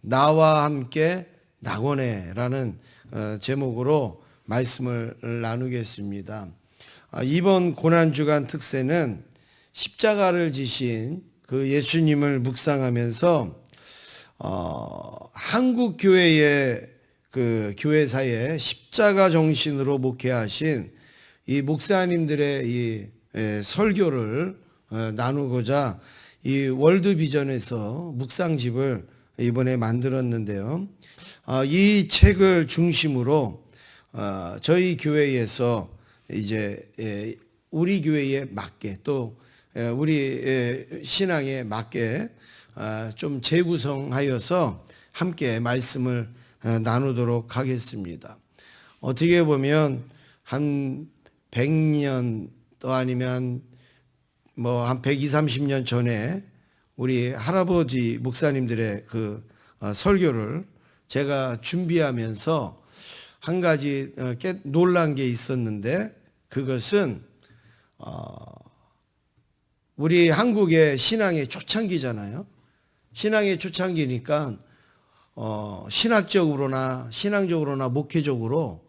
나와 함께 낙원해라는 제목으로 말씀을 나누겠습니다. 이번 고난주간 특세는 십자가를 지신 그 예수님을 묵상하면서 한국 교회의 그 교회사에 십자가 정신으로 목회하신 이 목사님들의 이 설교를 나누고자 이 월드비전에서 묵상집을 이번에 만들었는데요. 이 책을 중심으로 저희 교회에서 이제 우리 교회에 맞게 또 우리 신앙에 맞게 좀 재구성하여서 함께 말씀을 나누도록 하겠습니다. 어떻게 보면 한 100년 또 아니면 뭐 한 120, 30년 전에 우리 할아버지 목사님들의 그 설교를 제가 준비하면서 한 가지 놀란 게 있었는데, 그것은 우리 한국의 신앙의 초창기잖아요. 신앙의 초창기니까 신학적으로나 신앙적으로나 목회적으로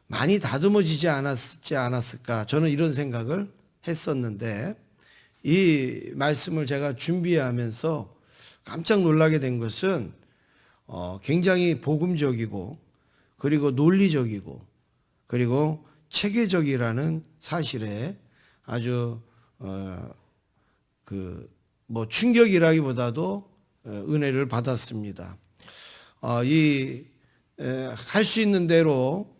많이 다듬어지지 않았을까, 저는 이런 생각을 했었는데, 이 말씀을 제가 준비하면서 깜짝 놀라게 된 것은 굉장히 복음적이고 그리고 논리적이고 그리고 체계적이라는 사실에 아주 뭐 충격이라기보다도 은혜를 받았습니다. 할 수 있는 대로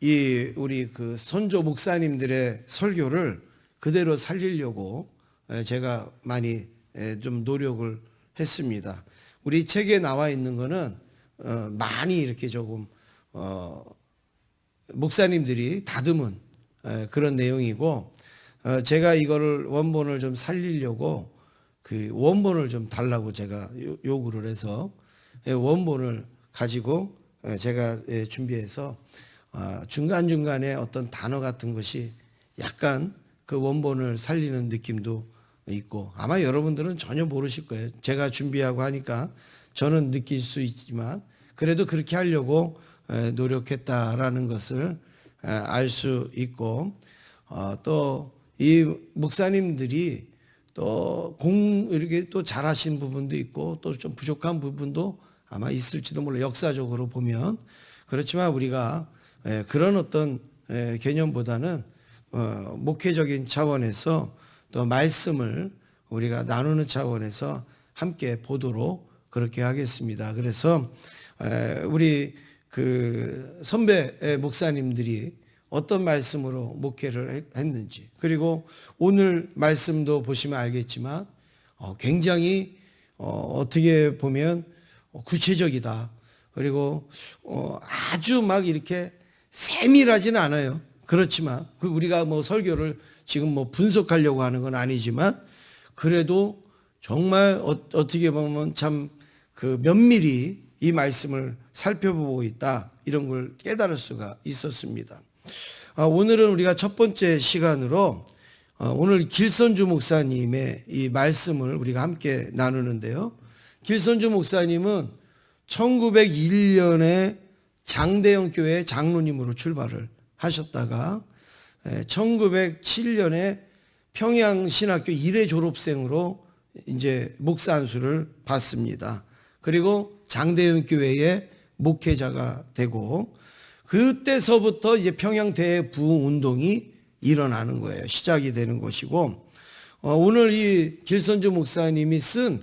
우리 그 선조 목사님들의 설교를 그대로 살리려고 제가 많이 좀 노력을 했습니다. 우리 책에 나와 있는 거는 많이 이렇게 조금 목사님들이 다듬은 그런 내용이고, 제가 이거를 원본을 좀 살리려고 그 원본을 좀 달라고 제가 요구를 해서 원본을 가지고 제가 준비해서 중간중간에 어떤 단어 같은 것이 약간 그 원본을 살리는 느낌도 있고, 아마 여러분들은 전혀 모르실 거예요. 제가 준비하고 하니까 저는 느낄 수 있지만 그래도 그렇게 하려고 노력했다라는 것을 알 수 있고, 또 이 목사님들이 또 이렇게 또 잘하신 부분도 있고 또 좀 부족한 부분도 아마 있을지도 몰라, 역사적으로 보면. 그렇지만 우리가 그런 어떤 개념보다는 목회적인 차원에서 또 말씀을 우리가 나누는 차원에서 함께 보도록 그렇게 하겠습니다. 그래서 우리 그 선배 목사님들이 어떤 말씀으로 목회를 했는지, 그리고 오늘 말씀도 보시면 알겠지만 굉장히 어떻게 보면 구체적이다. 그리고 아주 막 이렇게 세밀하지는 않아요. 그렇지만 우리가 뭐 설교를 지금 뭐 분석하려고 하는 건 아니지만 그래도 정말 어떻게 보면 참 그 면밀히 이 말씀을 살펴보고 있다, 이런 걸 깨달을 수가 있었습니다. 오늘은 우리가 첫 번째 시간으로 오늘 길선주 목사님의 이 말씀을 우리가 함께 나누는데요. 길선주 목사님은 1901년에 장대영 교회 장로님으로 출발을 하셨다가 1907년에 평양신학교 1회 졸업생으로 이제 목사 안수를 받습니다. 그리고 장대영 교회의 목회자가 되고, 그때서부터 이제 평양 대부흥 운동이 일어나는 거예요. 시작이 되는 것이고, 오늘 이 길선주 목사님이 쓴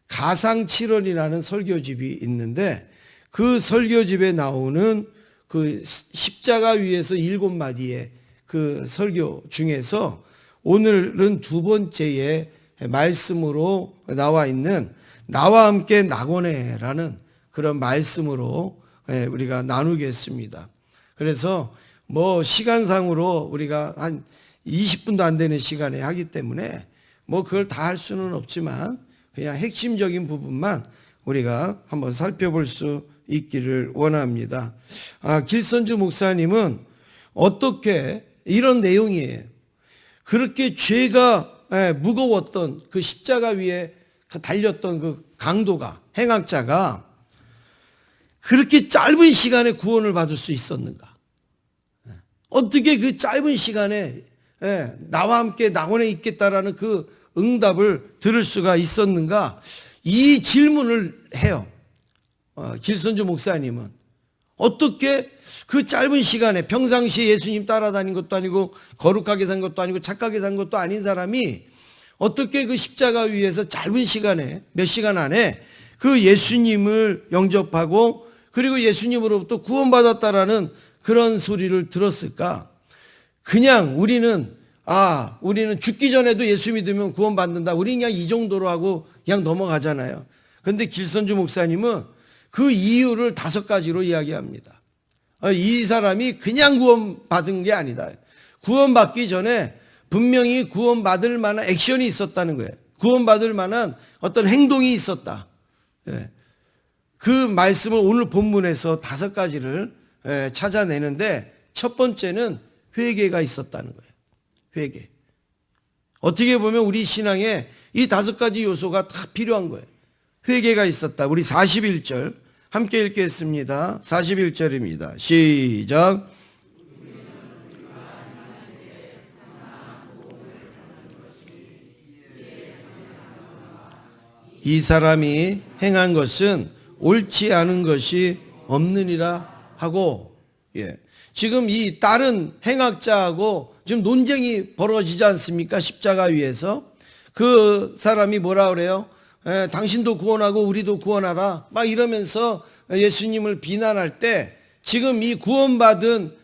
가상칠언이라는 설교집이 있는데, 그 설교집에 나오는 그 십자가 위에서 7마디의 그 설교 중에서 오늘은 두 번째의 말씀으로 나와 있는 나와 함께 낙원해라는 그런 말씀으로 우리가 나누겠습니다. 그래서 뭐 시간상으로 우리가 한 20분도 안 되는 시간에 하기 때문에 뭐 그걸 다 할 수는 없지만 그냥 핵심적인 부분만 우리가 한번 살펴볼 수 있기를 원합니다. 길선주 목사님은 어떻게 이런 내용이에요. 그렇게 죄가 무거웠던 그 십자가 위에 달렸던 그 강도가, 행악자가 그렇게 짧은 시간에 구원을 받을 수 있었는가? 어떻게 그 짧은 시간에 나와 함께 낙원에 있겠다라는 그 응답을 들을 수가 있었는가? 이 질문을 해요. 길선주 목사님은 어떻게 그 짧은 시간에 평상시에 예수님 따라다닌 것도 아니고 거룩하게 산 것도 아니고 착하게 산 것도 아닌 사람이 어떻게 그 십자가 위에서 짧은 시간에 몇 시간 안에 그 예수님을 영접하고 그리고 예수님으로부터 구원받았다라는 그런 소리를 들었을까? 그냥 우리는 죽기 전에도 예수 믿으면 구원받는다. 우리는 그냥 이 정도로 하고 그냥 넘어가잖아요. 그런데 길선주 목사님은 그 이유를 5가지로 이야기합니다. 이 사람이 그냥 구원받은 게 아니다. 구원받기 전에 분명히 구원받을 만한 액션이 있었다는 거예요. 구원받을 만한 어떤 행동이 있었다. 그 말씀을 오늘 본문에서 5가지를 찾아내는데 첫 번째는 회개가 있었다는 거예요. 회개. 어떻게 보면 우리 신앙에 이 5가지 요소가 다 필요한 거예요. 회개가 있었다. 우리 41절 함께 읽겠습니다. 41절입니다. 시작. 이 사람이 행한 것은 옳지 않은 것이 없느니라 하고, 지금 이 다른 행악자하고 지금 논쟁이 벌어지지 않습니까? 십자가 위에서. 그 사람이 뭐라 그래요? 당신도 구원하고 우리도 구원하라 막 이러면서 예수님을 비난할 때 지금 이 구원받은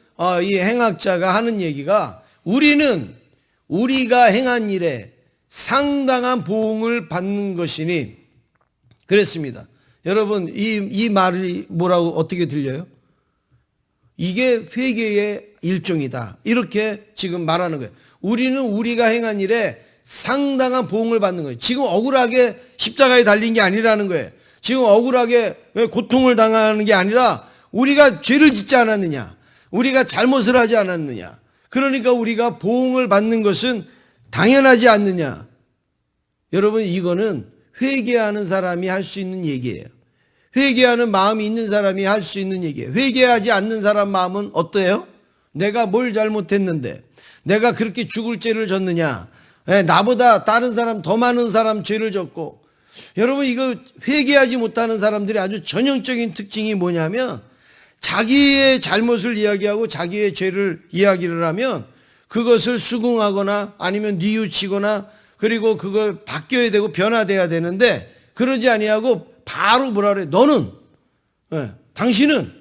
이 행악자가 하는 얘기가 우리가 행한 일에 상당한 보응을 받는 것이니 그랬습니다. 여러분 이 말이 뭐라고 어떻게 들려요? 이게 회개의 일종이다. 이렇게 지금 말하는 거예요. 우리는 우리가 행한 일에 상당한 보응을 받는 거예요. 지금 억울하게 십자가에 달린 게 아니라는 거예요. 지금 억울하게 고통을 당하는 게 아니라 우리가 죄를 짓지 않았느냐, 우리가 잘못을 하지 않았느냐, 그러니까 우리가 보응을 받는 것은 당연하지 않느냐. 여러분 이거는 회개하는 사람이 할 수 있는 얘기예요. 회개하는 마음이 있는 사람이 할 수 있는 얘기예요. 회개하지 않는 사람 마음은 어때요? 내가 뭘 잘못했는데 내가 그렇게 죽을 죄를 졌느냐, 나보다 다른 사람 더 많은 사람 죄를 졌고. 여러분 이거 회개하지 못하는 사람들이 아주 전형적인 특징이 뭐냐면 자기의 잘못을 이야기하고 자기의 죄를 이야기를 하면 그것을 수긍하거나 아니면 뉘우치거나 그리고 그걸 바뀌어야 되고 변화돼야 되는데 그러지 아니하고 바로 뭐라 그래? 너는, 당신은,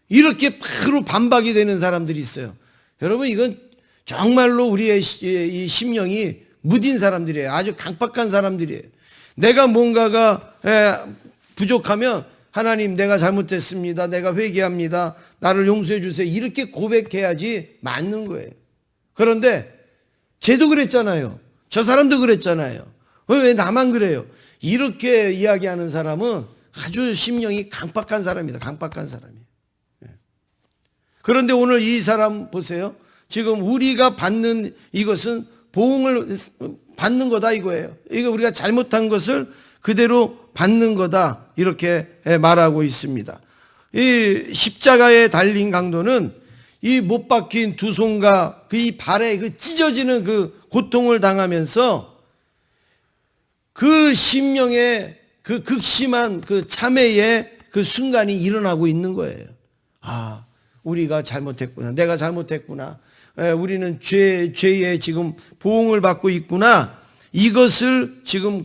이렇게 바로 반박이 되는 사람들이 있어요. 여러분 이건 정말로 우리의 이 심령이 무딘 사람들이에요. 아주 강박한 사람들이에요. 내가 뭔가가 부족하면 하나님 내가 잘못했습니다. 내가 회개합니다. 나를 용서해 주세요. 이렇게 고백해야지 맞는 거예요. 그런데 쟤도 그랬잖아요. 저 사람도 그랬잖아요. 왜 나만 그래요? 이렇게 이야기하는 사람은 아주 심령이 강박한 사람이다. 강박한 사람이에요. 그런데 오늘 이 사람 보세요. 지금 우리가 받는 이것은 보응을 받는 거다 이거예요. 이거 우리가 잘못한 것을 그대로 받는 거다 이렇게 말하고 있습니다. 이 십자가에 달린 강도는 이 못 박힌 두 손과 그 이 발에 그 찢어지는 그 고통을 당하면서 그 심령의 그 극심한 그 참회의 그 순간이 일어나고 있는 거예요. 우리가 잘못했구나. 내가 잘못했구나. 우리는 죄에 지금 보응을 받고 있구나. 이것을 지금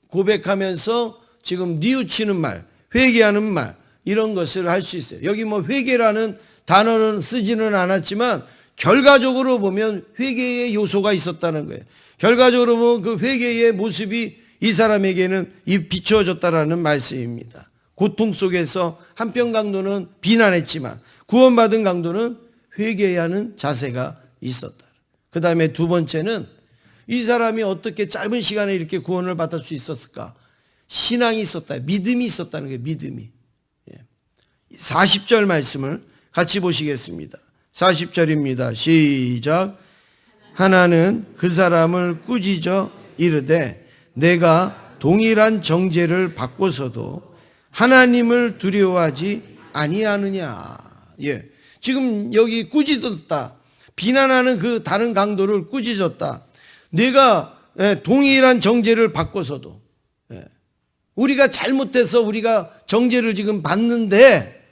고백하면서 지금 뉘우치는 말, 회개하는 말, 이런 것을 할 수 있어요. 여기 뭐 회개라는 단어는 쓰지는 않았지만 결과적으로 보면 회개의 요소가 있었다는 거예요. 결과적으로 보면 그 회개의 모습이 이 사람에게는 비추어졌다라는 말씀입니다. 고통 속에서 한편 강도는 비난했지만 구원받은 강도는 회개해야 하는 자세가 있었다. 그 다음에 두 번째는 이 사람이 어떻게 짧은 시간에 이렇게 구원을 받을 수 있었을까? 신앙이 있었다. 믿음이 있었다는 거예요. 믿음이. 40절 말씀을 같이 보시겠습니다. 40절입니다. 시작. 하나는 그 사람을 꾸짖어 이르되 내가 동일한 정죄를 받고서도 하나님을 두려워하지 아니하느냐. 예. 지금 여기 꾸짖었다. 비난하는 그 다른 강도를 꾸짖었다. 내가 동일한 정죄를 받고서도 우리가 잘못해서 우리가 정죄를 지금 받는데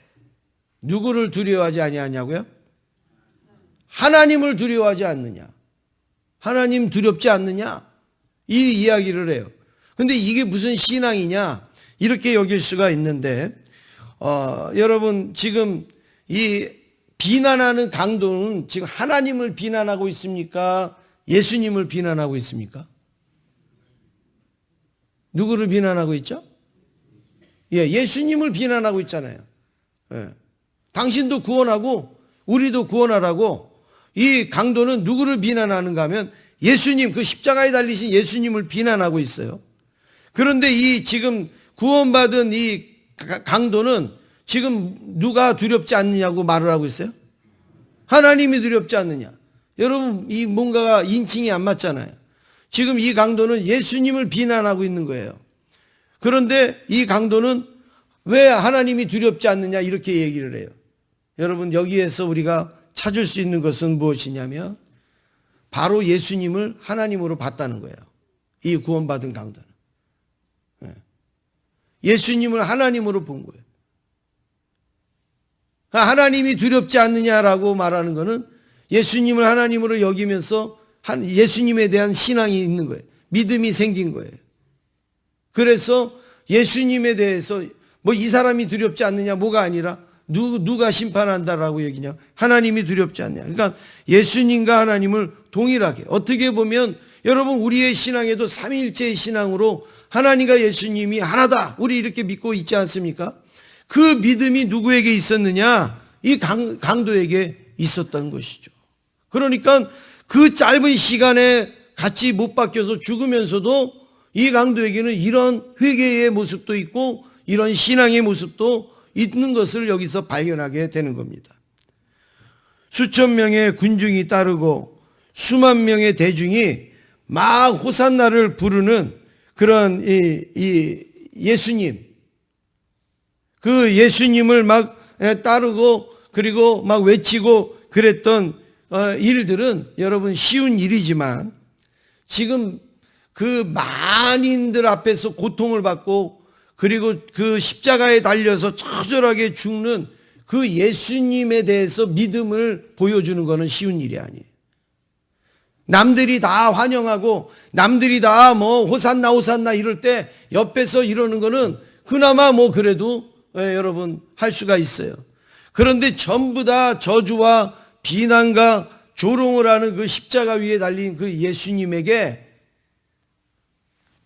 누구를 두려워하지 아니하냐고요? 하나님을 두려워하지 않느냐? 하나님 두렵지 않느냐? 이 이야기를 해요. 근데 이게 무슨 신앙이냐? 이렇게 여길 수가 있는데 여러분 지금 이 비난하는 강도는 지금 하나님을 비난하고 있습니까? 예수님을 비난하고 있습니까? 누구를 비난하고 있죠? 예, 예수님을 비난하고 있잖아요. 예. 당신도 구원하고 우리도 구원하라고. 이 강도는 누구를 비난하는가 하면 예수님, 그 십자가에 달리신 예수님을 비난하고 있어요. 그런데 이 지금 구원받은 이 강도는 지금 누가 두렵지 않느냐고 말을 하고 있어요? 하나님이 두렵지 않느냐. 여러분, 이 뭔가가 인칭이 안 맞잖아요. 지금 이 강도는 예수님을 비난하고 있는 거예요. 그런데 이 강도는 왜 하나님이 두렵지 않느냐 이렇게 얘기를 해요. 여러분, 여기에서 우리가 찾을 수 있는 것은 무엇이냐면 바로 예수님을 하나님으로 봤다는 거예요. 이 구원받은 강도는. 예수님을 하나님으로 본 거예요. 하나님이 두렵지 않느냐라고 말하는 것은 예수님을 하나님으로 여기면서 예수님에 대한 신앙이 있는 거예요. 믿음이 생긴 거예요. 그래서 예수님에 대해서 뭐 이 사람이 두렵지 않느냐 뭐가 아니라 누가 심판한다라고 얘기냐. 하나님이 두렵지 않냐. 그러니까 예수님과 하나님을 동일하게 어떻게 보면 여러분 우리의 신앙에도 삼위일체의 신앙으로 하나님과 예수님이 하나다. 우리 이렇게 믿고 있지 않습니까? 그 믿음이 누구에게 있었느냐? 이 강도에게 있었던 것이죠. 그러니까 그 짧은 시간에 같이 못 박혀서 죽으면서도 이 강도에게는 이런 회개의 모습도 있고 이런 신앙의 모습도 있는 것을 여기서 발견하게 되는 겁니다. 수천 명의 군중이 따르고 수만 명의 대중이 막 호산나를 부르는 그런 이 예수님, 그 예수님을 막 따르고 그리고 막 외치고 그랬던 일들은 여러분 쉬운 일이지만 지금 그 만인들 앞에서 고통을 받고 그리고 그 십자가에 달려서 처절하게 죽는 그 예수님에 대해서 믿음을 보여주는 것은 쉬운 일이 아니에요. 남들이 다 환영하고 남들이 다 뭐 호산나 호산나 이럴 때 옆에서 이러는 거는 그나마 뭐 그래도 여러분 할 수가 있어요. 그런데 전부 다 저주와 비난과 조롱을 하는 그 십자가 위에 달린 그 예수님에게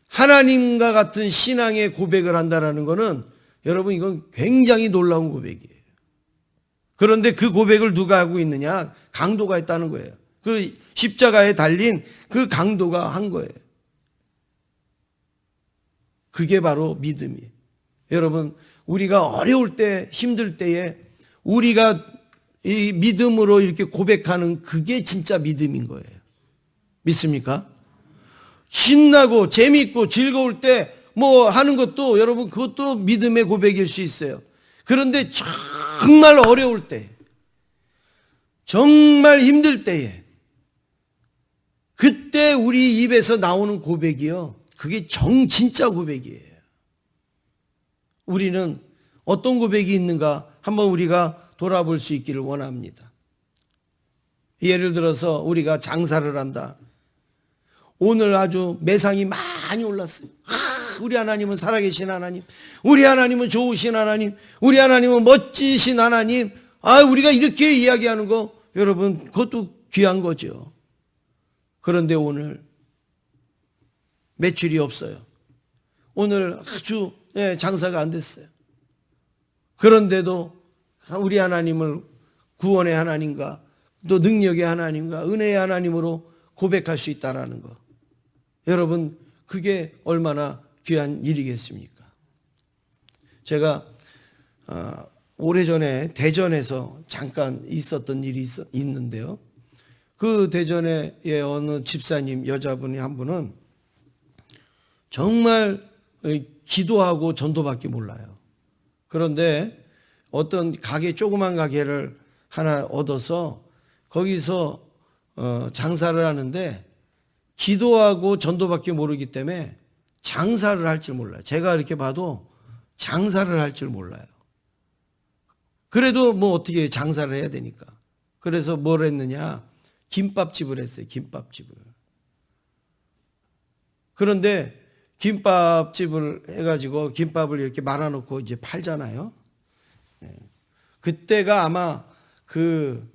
하나님과 같은 신앙의 고백을 한다는 것은 여러분 이건 굉장히 놀라운 고백이에요. 그런데 그 고백을 누가 하고 있느냐? 강도가 했다는 거예요. 그 십자가에 달린 그 강도가 한 거예요. 그게 바로 믿음이에요. 여러분 우리가 어려울 때 힘들 때에 우리가 이 믿음으로 이렇게 고백하는 그게 진짜 믿음인 거예요. 믿습니까? 신나고 재미있고 즐거울 때 뭐 하는 것도 여러분 그것도 믿음의 고백일 수 있어요. 그런데 정말 어려울 때, 정말 힘들 때에 그때 우리 입에서 나오는 고백이요. 그게 진짜 고백이에요. 우리는 어떤 고백이 있는가 한번 우리가 돌아볼 수 있기를 원합니다. 예를 들어서 우리가 장사를 한다. 오늘 아주 매상이 많이 올랐어요. 우리 하나님은 살아계신 하나님, 우리 하나님은 좋으신 하나님, 우리 하나님은 멋지신 하나님. 우리가 이렇게 이야기하는 거 여러분 그것도 귀한 거죠. 그런데 오늘 매출이 없어요. 오늘 아주 장사가 안 됐어요. 그런데도 우리 하나님을 구원의 하나님과 또 능력의 하나님과 은혜의 하나님으로 고백할 수 있다는 거. 여러분 그게 얼마나 귀한 일이겠습니까? 제가 오래전에 대전에서 잠깐 있었던 일이 있는데요. 그 대전에 어느 집사님 여자분이 한 분은 정말 기도하고 전도밖에 몰라요. 그런데 어떤 가게, 조그만 가게를 하나 얻어서 거기서 장사를 하는데 기도하고 전도밖에 모르기 때문에 장사를 할 줄 몰라요. 제가 이렇게 봐도 장사를 할 줄 몰라요. 그래도 뭐 어떻게 장사를 해야 되니까. 그래서 뭘 했느냐? 김밥집을 했어요. 김밥집을. 그런데 김밥집을 해가지고 김밥을 이렇게 말아놓고 이제 팔잖아요. 그때가 아마 그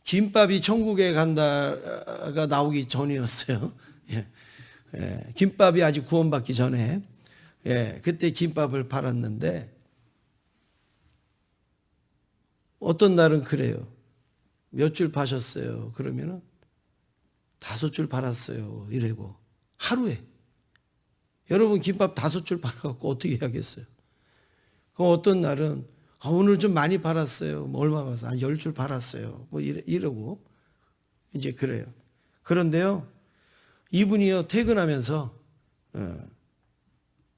김밥이 천국에 간다가 나오기 전이었어요. 김밥이 아직 구원받기 전에. 그때 김밥을 팔았는데 어떤 날은 그래요. 몇 줄 파셨어요? 그러면은 5줄 팔았어요. 이래고 하루에. 여러분 김밥 5줄 팔아갖고 어떻게 해야겠어요? 그럼 어떤 날은 오늘 좀 많이 팔았어요. 뭐 얼마 팔았어요? 한 10줄 팔았어요. 뭐 이러고 이제 그래요. 그런데요, 이분이요 퇴근하면서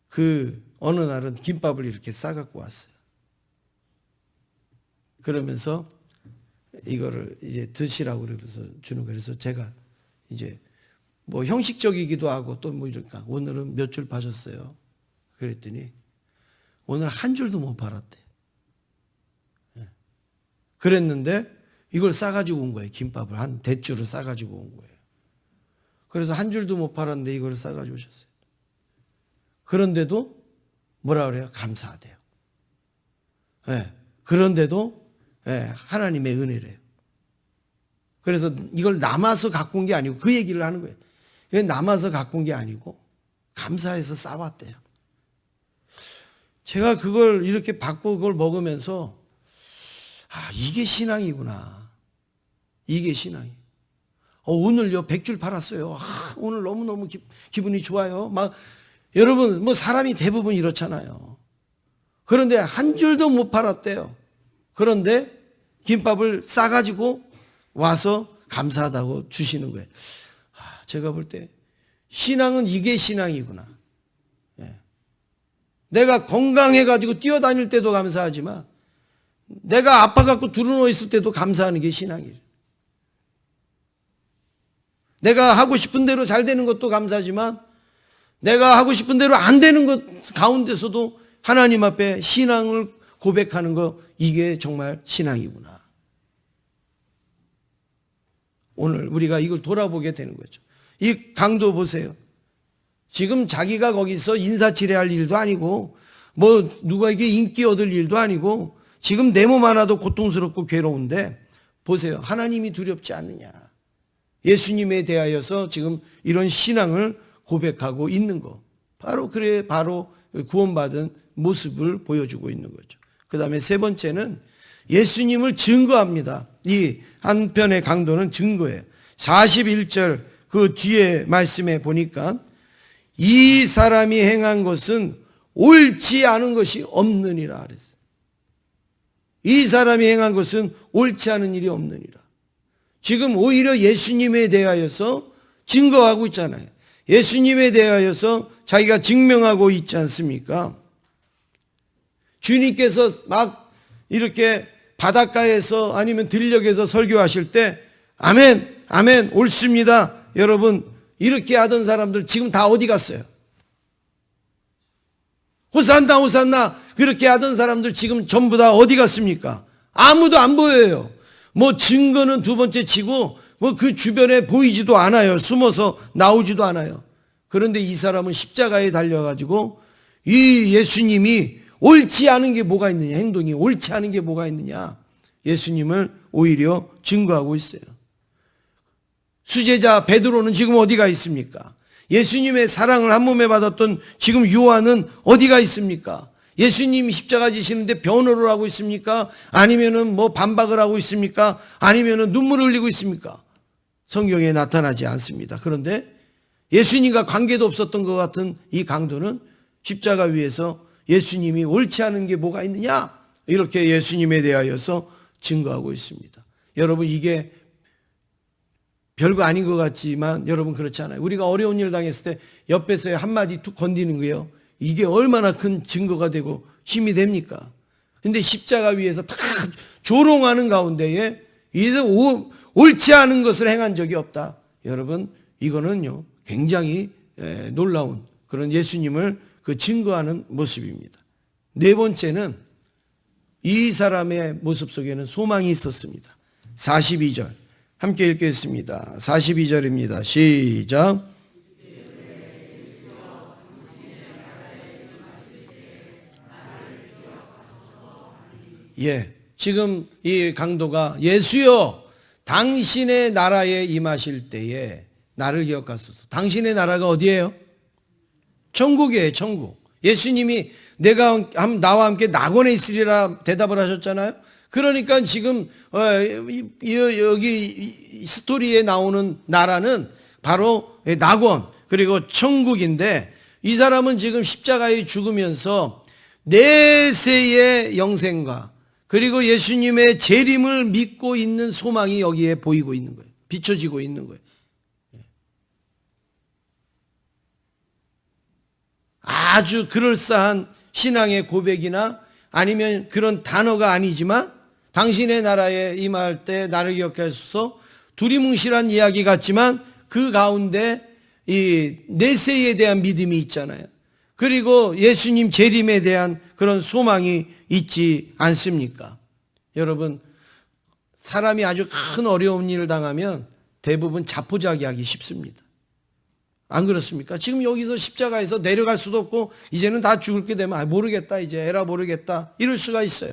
그 어느 날은 김밥을 이렇게 싸갖고 왔어요. 그러면서 이거를 이제 드시라고 그래서 주는 거예요. 그래서 제가 이제 뭐 형식적이기도 하고 또 뭐 이럴까. 오늘은 몇 줄 파셨어요? 그랬더니 오늘 한 줄도 못 팔았대. 그랬는데 이걸 싸가지고 온 거예요. 김밥을 한 대줄을 싸가지고 온 거예요. 그래서 한 줄도 못 팔았는데 이걸 싸가지고 오셨어요. 그런데도 뭐라 그래요? 감사하대요. 그런데도 하나님의 은혜래요. 그래서 이걸 남아서 갖고 온 게 아니고 그 얘기를 하는 거예요. 남아서 갖고 온 게 아니고 감사해서 싸왔대요. 제가 그걸 이렇게 받고 그걸 먹으면서 이게 신앙이구나. 이게 신앙이. 오늘요 100줄 팔았어요. 오늘 너무너무 기분이 좋아요. 막 여러분 뭐 사람이 대부분 이렇잖아요. 그런데 한 줄도 못 팔았대요. 그런데 김밥을 싸가지고 와서 감사하다고 주시는 거예요. 제가 볼 때 신앙은 이게 신앙이구나. 내가 건강해가지고 뛰어다닐 때도 감사하지만 내가 아파갖고 두루누워 있을 때도 감사하는 게 신앙이에요. 내가 하고 싶은 대로 잘 되는 것도 감사하지만 내가 하고 싶은 대로 안 되는 것 가운데서도 하나님 앞에 신앙을 고백하는 거, 이게 정말 신앙이구나. 오늘 우리가 이걸 돌아보게 되는 거죠. 이 강도 보세요. 지금 자기가 거기서 인사치레할 일도 아니고 뭐 누구에게 인기 얻을 일도 아니고 지금 내 몸 하나도 고통스럽고 괴로운데 보세요. 하나님이 두렵지 않느냐. 예수님에 대하여서 지금 이런 신앙을 고백하고 있는 거. 바로 구원받은 모습을 보여주고 있는 거죠. 그 다음에 세 번째는 예수님을 증거합니다. 이 한편의 강도는 증거예요. 41절 그 뒤에 말씀에 보니까 이 사람이 행한 것은 옳지 않은 것이 없느니라 그랬어요. 이 사람이 행한 것은 옳지 않은 일이 없느니라. 지금 오히려 예수님에 대하여서 증거하고 있잖아요. 예수님에 대하여서 자기가 증명하고 있지 않습니까? 주님께서 막 이렇게 바닷가에서 아니면 들녘에서 설교하실 때 아멘, 아멘, 옳습니다. 여러분, 이렇게 하던 사람들 지금 다 어디 갔어요? 호산나, 호산나, 그렇게 하던 사람들 지금 전부 다 어디 갔습니까? 아무도 안 보여요. 뭐 증거는 두 번째 치고 뭐 그 주변에 보이지도 않아요. 숨어서 나오지도 않아요. 그런데 이 사람은 십자가에 달려가지고 이 예수님이 옳지 않은 게 뭐가 있느냐, 행동이 옳지 않은 게 뭐가 있느냐, 예수님을 오히려 증거하고 있어요. 수제자 베드로는 지금 어디가 있습니까? 예수님의 사랑을 한 몸에 받았던 지금 요한은 어디가 있습니까? 예수님이 십자가 지시는데 변호를 하고 있습니까? 아니면은 뭐 반박을 하고 있습니까? 아니면은 눈물을 흘리고 있습니까? 성경에 나타나지 않습니다. 그런데 예수님과 관계도 없었던 것 같은 이 강도는 십자가 위에서 예수님이 옳지 않은 게 뭐가 있느냐? 이렇게 예수님에 대하여서 증거하고 있습니다. 여러분, 이게 별거 아닌 것 같지만 여러분 그렇지 않아요. 우리가 어려운 일 당했을 때 옆에서 한마디 툭 건드리는 거예요. 이게 얼마나 큰 증거가 되고 힘이 됩니까? 근데 십자가 위에서 다 조롱하는 가운데에 이제 옳지 않은 것을 행한 적이 없다. 여러분, 이거는요 굉장히 놀라운 그런 예수님을 그 증거하는 모습입니다. 네 번째는 이 사람의 모습 속에는 소망이 있었습니다. 42절 함께 읽겠습니다. 42절입니다. 시작. 예, 지금 이 강도가 예수여 당신의 나라에 임하실 때에 나를 기억하소서. 당신의 나라가 어디예요? 천국이에요. 천국. 예수님이 내가 나와 함께 낙원에 있으리라 대답을 하셨잖아요. 그러니까 지금 여기 스토리에 나오는 나라는 바로 낙원 그리고 천국인데, 이 사람은 지금 십자가에 죽으면서 내세의 영생과 그리고 예수님의 재림을 믿고 있는 소망이 여기에 보이고 있는 거예요. 비춰지고 있는 거예요. 아주 그럴싸한 신앙의 고백이나 아니면 그런 단어가 아니지만 당신의 나라에 임할 때 나를 기억하소서, 두리뭉실한 이야기 같지만 그 가운데 이 내세에 대한 믿음이 있잖아요. 그리고 예수님 재림에 대한 그런 소망이 있지 않습니까? 여러분, 사람이 아주 큰 어려운 일을 당하면 대부분 자포자기하기 쉽습니다. 안 그렇습니까? 지금 여기서 십자가에서 내려갈 수도 없고 이제는 다 죽을 게 되면 모르겠다, 이제 에라 모르겠다 이럴 수가 있어요.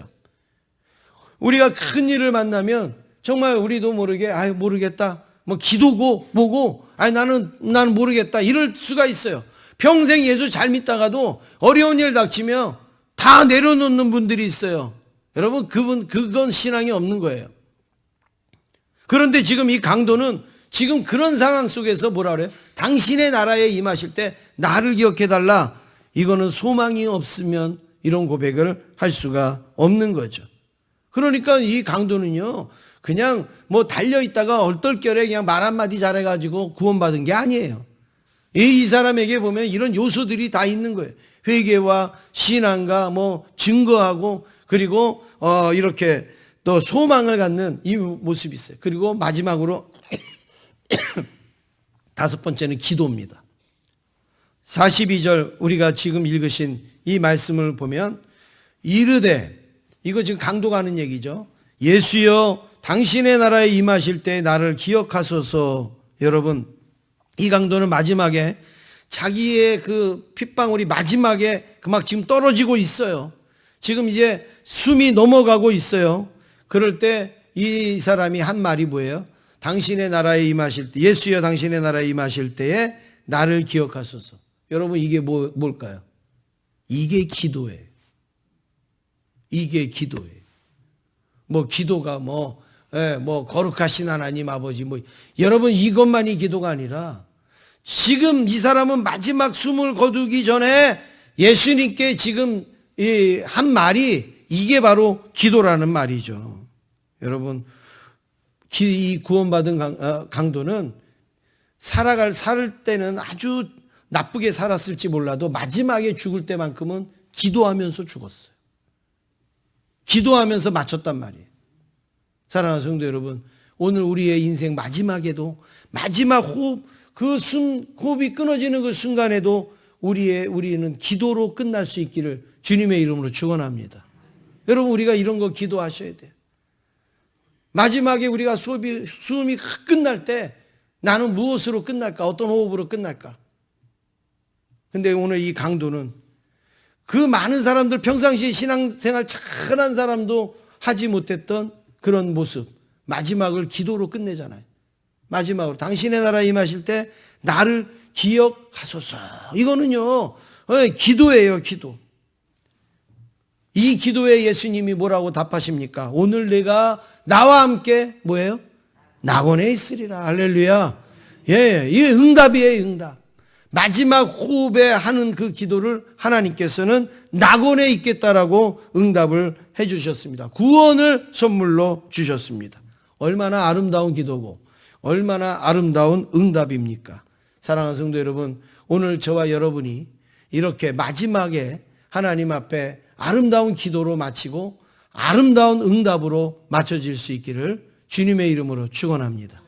우리가 큰 일을 만나면 정말 우리도 모르게 모르겠다, 뭐 기도고 뭐고 나는 모르겠다 이럴 수가 있어요. 평생 예수 잘 믿다가도 어려운 일 닥치며 다 내려놓는 분들이 있어요. 여러분, 그건 신앙이 없는 거예요. 그런데 지금 이 강도는 지금 그런 상황 속에서 뭐라 그래요? 당신의 나라에 임하실 때 나를 기억해달라. 이거는 소망이 없으면 이런 고백을 할 수가 없는 거죠. 그러니까 이 강도는요 그냥 뭐 달려있다가 얼떨결에 그냥 말 한마디 잘해가지고 구원받은 게 아니에요. 이 사람에게 보면 이런 요소들이 다 있는 거예요. 회개와 신앙과 뭐 증거하고 그리고 이렇게 또 소망을 갖는 이 모습이 있어요. 그리고 마지막으로 다섯 번째는 기도입니다. 42절 우리가 지금 읽으신 이 말씀을 보면 이르되, 이거 지금 강도가 하는 얘기죠. 예수여 당신의 나라에 임하실 때 나를 기억하소서. 여러분, 이 강도는 마지막에 자기의 그 핏방울이 마지막에 막 지금 떨어지고 있어요. 지금 이제 숨이 넘어가고 있어요. 그럴 때 이 사람이 한 말이 뭐예요? 당신의 나라에 임하실 때, 예수여 당신의 나라에 임하실 때에 나를 기억하소서. 여러분, 이게 뭘까요? 이게 기도예요. 이게 기도예요. 뭐 기도가 뭐 거룩하신 하나님 아버지 여러분, 이것만이 기도가 아니라 지금 이 사람은 마지막 숨을 거두기 전에 예수님께 지금 한 말이 이게 바로 기도라는 말이죠. 여러분, 이 구원받은 강도는 살 때는 아주 나쁘게 살았을지 몰라도 마지막에 죽을 때만큼은 기도하면서 죽었어요. 기도하면서 마쳤단 말이에요. 사랑하는 성도 여러분, 오늘 우리의 인생 마지막에도 마지막 호흡이 끊어지는 그 순간에도 우리는 기도로 끝날 수 있기를 주님의 이름으로 축원합니다. 여러분, 우리가 이런 거 기도하셔야 돼요. 마지막에 우리가 수음이 끝날 때 나는 무엇으로 끝날까? 어떤 호흡으로 끝날까? 근데 오늘 이 강도는 그 많은 사람들, 평상시에 신앙생활 잘한 사람도 하지 못했던 그런 모습, 마지막을 기도로 끝내잖아요. 마지막으로 당신의 나라에 임하실 때 나를 기억하소서. 이거는요 기도예요. 기도. 이 기도에 예수님이 뭐라고 답하십니까? 오늘 내가 나와 함께 뭐예요? 낙원에 있으리라. 할렐루야. 예, 이게 응답이에요. 응답. 마지막 호흡에 하는 그 기도를 하나님께서는 낙원에 있겠다라고 응답을 해 주셨습니다. 구원을 선물로 주셨습니다. 얼마나 아름다운 기도고 얼마나 아름다운 응답입니까? 사랑하는 성도 여러분, 오늘 저와 여러분이 이렇게 마지막에 하나님 앞에 아름다운 기도로 마치고 아름다운 응답으로 맞춰질 수 있기를 주님의 이름으로 축원합니다.